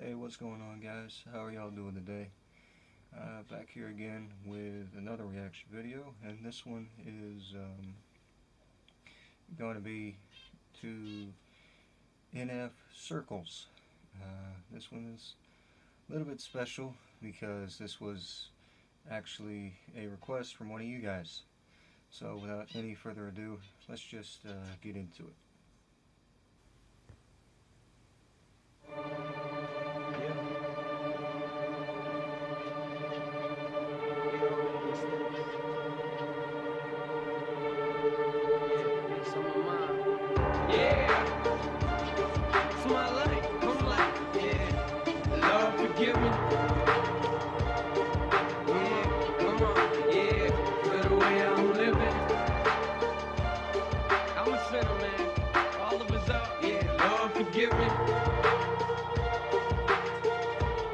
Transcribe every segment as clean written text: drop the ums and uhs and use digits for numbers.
Hey, what's going on, guys? How are y'all doing today? Back here again with another reaction video, and this one is going to be to NF Circles. This one is a little bit special because this was actually a request from one of you guys. So without any further ado, let's just get into it. Forgive me. Yeah, come on, yeah, for the way I'm living. I'm a sinner, man. All of us out, yeah, Lord, forgive me.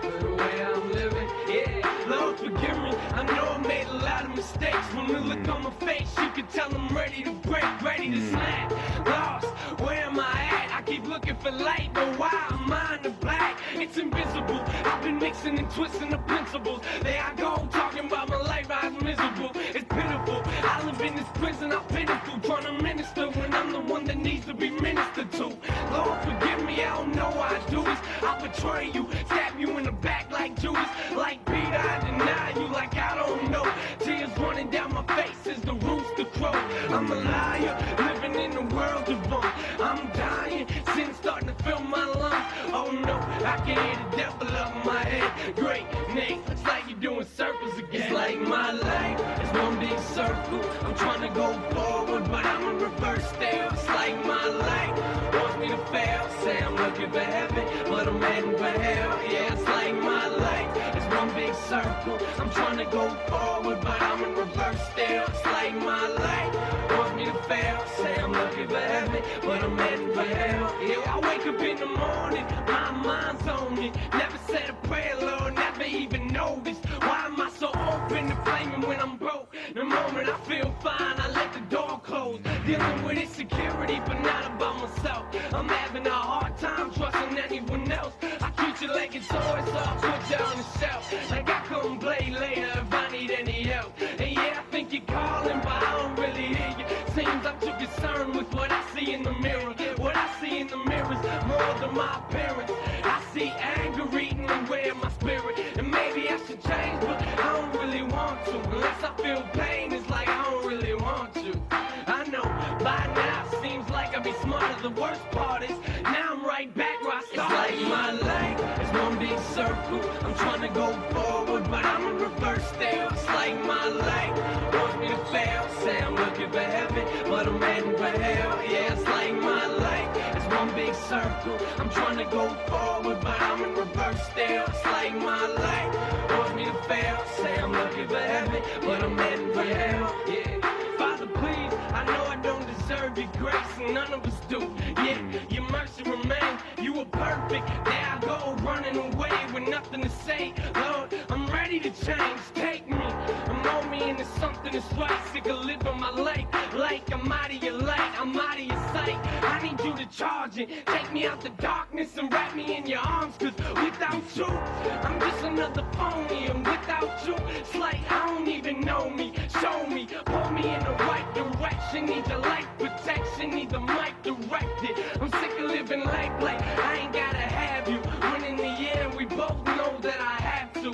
For the way I'm living, yeah, Lord, forgive me. I know I made a lot of mistakes. When the look on my face, you can tell I'm ready to break, ready to snap. Lost, where am I at? I keep looking for light, but why am I in the black? It's invisible. I've been mixing and twisting the principles. There I go, talking about my life, I was miserable. It's pitiful. I live in this prison, I'm pitiful, trying to minister when I'm the one that needs to be ministered to. Lord, forgive me, I don't know why I do this. I betray you, stab you in the back like Judas. Like Peter, I deny you like I don't know. Tears running down my face as the rooster crow. I'm a liar, living in the world of fun. I'm dying, sin starting to fill my lungs. Oh no, I can hear the devil up in my head. Great name, it's like you're doing circles again. It's like my life is one big circle. I'm trying to go forward, but I'm in reverse still. It's like my life wants me to fail. Say I'm looking for heaven, but I'm heading for hell. Yeah, it's like my life is one big circle. I'm trying to go forward, but I'm in reverse still. It's like my life wants me to fail. Say I'm looking for heaven, but I'm heading for hell. Yeah, I wake up in the morning, my mind's on it. Never said a prayer, Lord, never even noticed. Why am I so open to flaming when I'm broke? The moment I feel fine, I let the door close. Dealing with insecurity, but not about myself. I'm having a hard time trusting anyone else. I treat you like it's always so I put you on the shelf. Like I come play later if I need any help. And yeah, I think you're calling, but I don't really hear you. Seems I'm too concerned with what I see in the mirror. What I see in the mirror's more than my appearance. I see anger eating away at my spirit. And maybe I should change, but I don't really want to. Unless I feel pain, it's like I don't really want to. I know, by now it seems like I'd be smarter. The worst part is, now I'm right back where I started. It's like my life is one big circle. I'm trying to go forward, but I'm in reverse still. It's like my life wants me to fail. Say I'm looking for heaven, but I'm heading for hell. Yeah, it's like my life is one big circle. I'm trying to go forward, but I'm in reverse still. It's like my life wants me to fail. Say I'm looking for heaven, but I'm heading for hell. Yeah, Father, please, I know I don't deserve your grace, and none of us do. Yeah, your mercy remains. You were perfect. There I go, running away with nothing to say. Lord, I'm ready to change. Take me, mold me into something that's right. Sick of living my life like I'm out of your light, I'm out of your sight. I need you to charge it. Take me out the darkness and wrap me in your arms. Cause without you, I'm just another phony. And without you, it's like I don't even know me. Show me, pull me in the right direction. Need your life protection, need the mic directed. I'm sick of living life like I ain't gotta have you. When in the end we both know that I have to.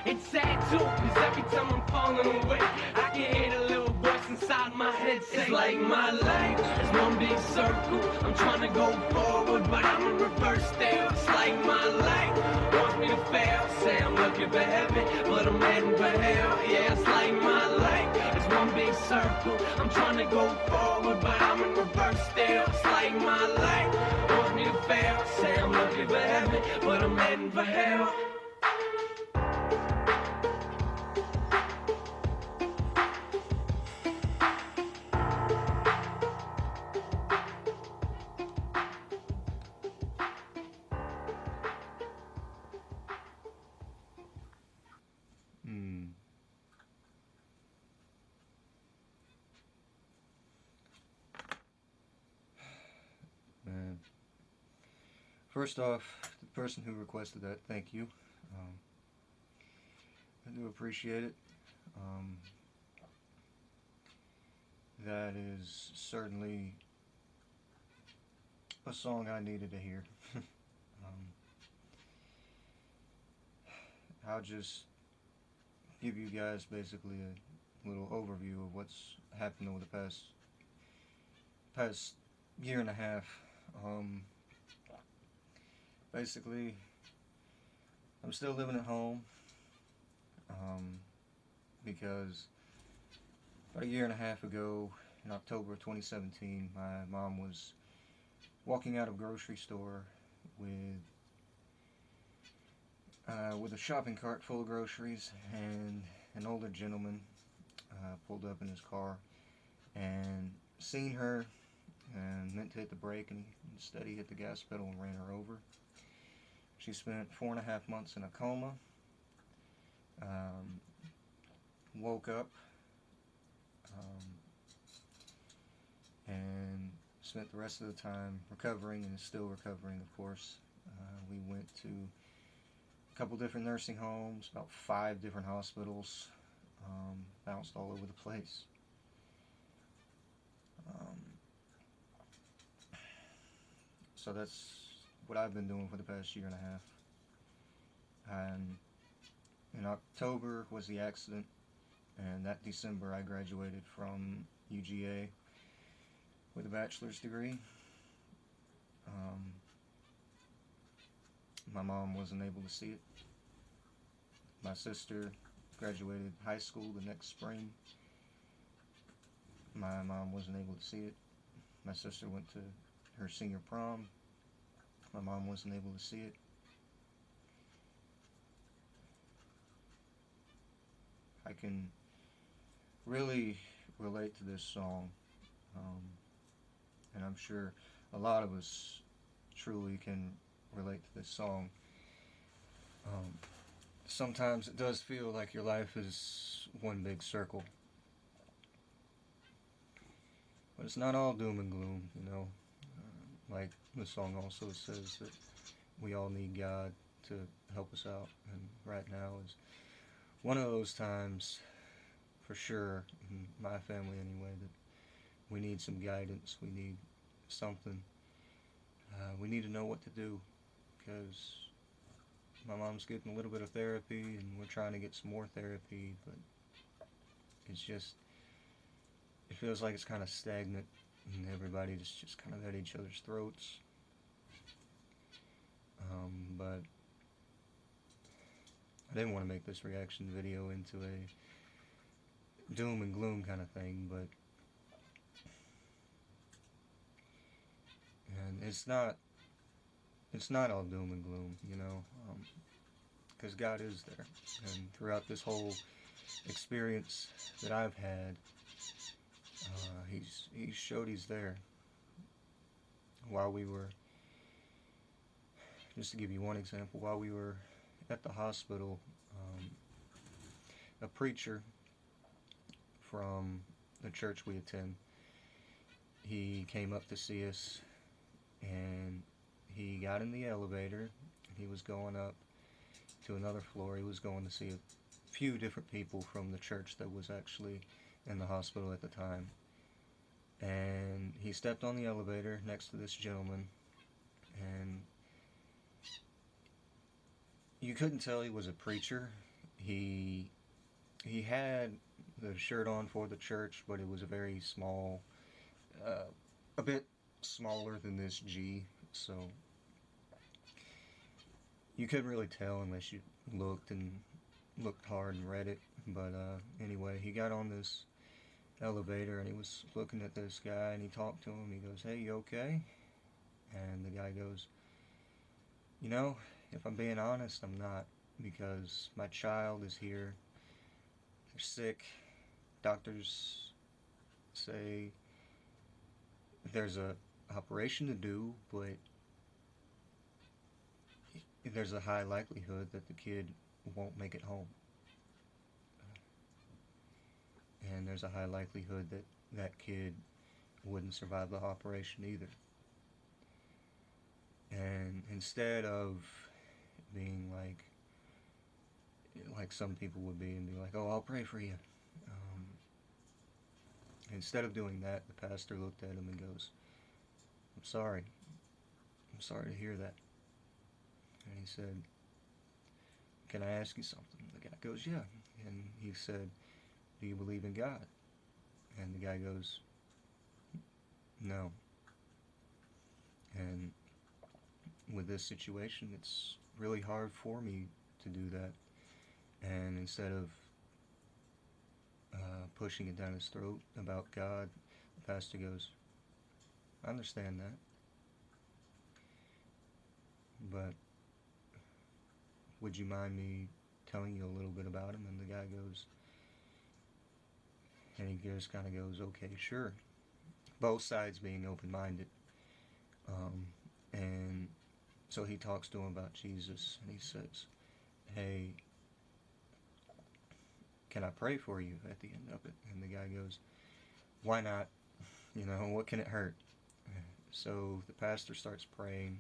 It's sad too, cause every time I'm falling away, I can hear the little voice inside my head say, it's like my life is one big circle. I'm trying to go forward, but I'm in reverse still. It's like my life wants me to fail. Say I'm looking for heaven, but I'm heading for hell. Yeah, it's like my life is one big circle. I'm trying to go forward, but I'm in reverse still. It's like my life wants me to fail. Say I'm looking for heaven, but I'm heading for hell. Man. First off, person who requested that, thank you. I do appreciate it. That is certainly a song I needed to hear. I'll just give you guys basically a little overview of what's happened over the past year and a half. Basically, I'm still living at home because about a year and a half ago, in October of 2017, my mom was walking out of a grocery store with a shopping cart full of groceries, and an older gentleman pulled up in his car and seen her and meant to hit the brake, and instead he hit the gas pedal and ran her over. She spent 4.5 months in a coma, woke up, and spent the rest of the time recovering, and is still recovering, of course. We went to a couple different nursing homes, about 5 different hospitals, bounced all over the place. So that's what I've been doing for the past year and a half. And in October was the accident, and that December I graduated from UGA with a bachelor's degree. My mom wasn't able to see it. My sister graduated high school the next spring. My mom wasn't able to see it. My sister went to her senior prom. My mom wasn't able to see it. I can really relate to this song, and I'm sure a lot of us truly can relate to this song. Sometimes it does feel like your life is one big circle, but it's not all doom and gloom, you know. Like the song also says that we all need God to help us out, and right now is one of those times, for sure, in my family anyway, that we need some guidance, we need something. We need to know what to do, because my mom's getting a little bit of therapy, and we're trying to get some more therapy, but it's just, it feels like it's kind of stagnant, and everybody just kind of at each other's throats. But I didn't want to make this reaction video into a doom and gloom kind of thing, but and it's not all doom and gloom, you know, because God is there, and throughout this whole experience that I've had, he showed he's there. While we were, just to give you one example, while we were at the hospital, a preacher from the church we attend, he came up to see us, and he got in the elevator. He was going up to another floor. He was going to see a few different people from the church that was actually in the hospital at the time. And he stepped on the elevator next to this gentleman, and you couldn't tell he was a preacher. He had the shirt on for the church, but it was a very small, a bit smaller than this G, so you couldn't really tell unless you looked hard and read it. But anyway, he got on this elevator, and he was looking at this guy, and he talked to him. He goes, "Hey, you okay?" And the guy goes, "You know, if I'm being honest, I'm not, because my child is here. They're sick. Doctors say there's a operation to do, but there's a high likelihood that the kid won't make it home. And there's a high likelihood that that kid wouldn't survive the operation either. And instead of like some people would be and be like, oh, I'll pray for you. Instead of doing that, the pastor looked at him and goes, I'm sorry to hear that. And he said, can I ask you something? The guy goes, yeah. And he said, do you believe in God? And the guy goes, no. And with this situation, it's really hard for me to do that. And instead of pushing it down his throat about God, the pastor goes, I understand that, but would you mind me telling you a little bit about him? And the guy goes, and he just kind of goes, okay, sure. Both sides being open-minded. And so he talks to him about Jesus, and he says, hey, can I pray for you at the end of it? And the guy goes, why not? You know, what can it hurt? So the pastor starts praying,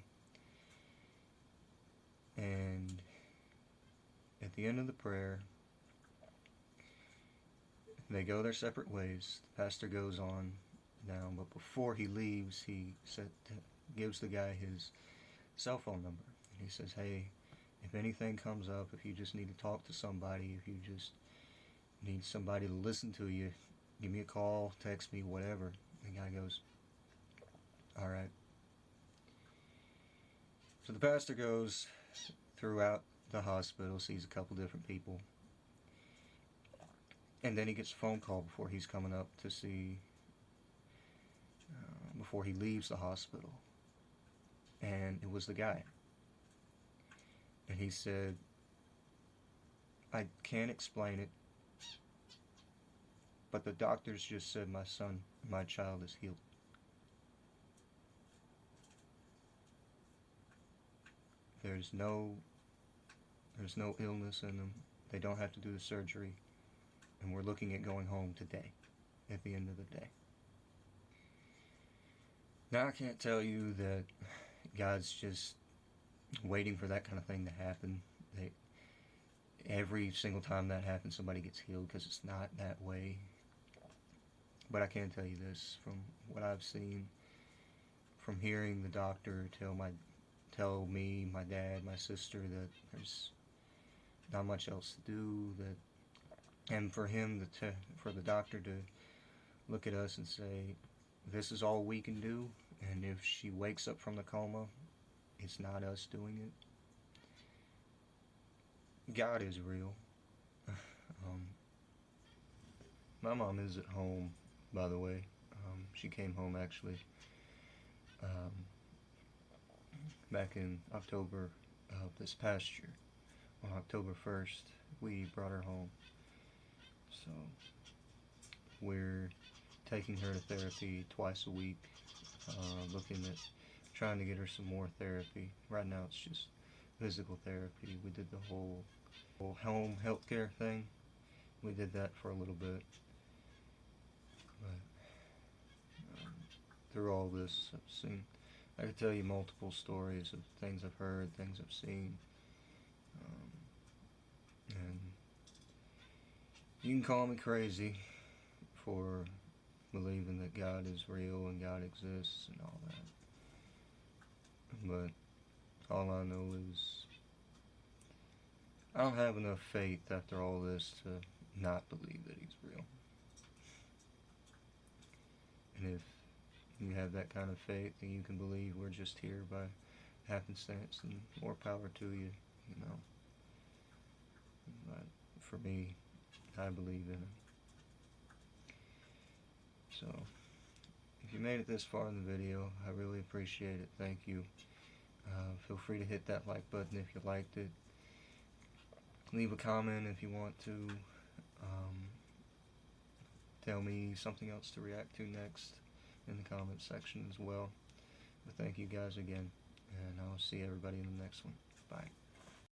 and at the end of the prayer, they go their separate ways. The pastor goes on down, but before he leaves, he gives the guy his cell phone number. And he says, hey, if anything comes up, if you just need to talk to somebody, if you just need somebody to listen to you, give me a call, text me, whatever. The guy goes, all right. So the pastor goes throughout the hospital, sees a couple different people, and then he gets a phone call before he's coming up to see, before he leaves the hospital. And it was the guy. And he said, I can't explain it, but the doctors just said my child is healed. There's no illness in them. They don't have to do the surgery. And we're looking at going home today, at the end of the day. Now I can't tell you that God's just waiting for that kind of thing to happen. Every single time that happens, somebody gets healed, because it's not that way. But I can tell you this, from what I've seen, from hearing the doctor tell me, my dad, my sister, that there's not much else to do, and for for the doctor to look at us and say, this is all we can do, and if she wakes up from the coma, it's not us doing it. God is real. My mom is at home, by the way. She came home actually back in October of this past year. On October 1st, we brought her home. So we're taking her to therapy twice a week, looking at trying to get her some more therapy. Right now it's just physical therapy. We did the whole home healthcare thing. We did that for a little bit. But through all this, I could tell you multiple stories of things I've heard, things I've seen. And you can call me crazy for believing that God is real and God exists and all that. But all I know is I don't have enough faith after all this to not believe that He's real. And if you have that kind of faith, then you can believe we're just here by happenstance, and more power to you, you know. But for me, I believe in Him. So, if you made it this far in the video, I really appreciate it. Thank you. Feel free to hit that like button if you liked it. Leave a comment if you want to. Tell me something else to react to next in the comment section as well. But thank you guys again, and I'll see everybody in the next one. Bye.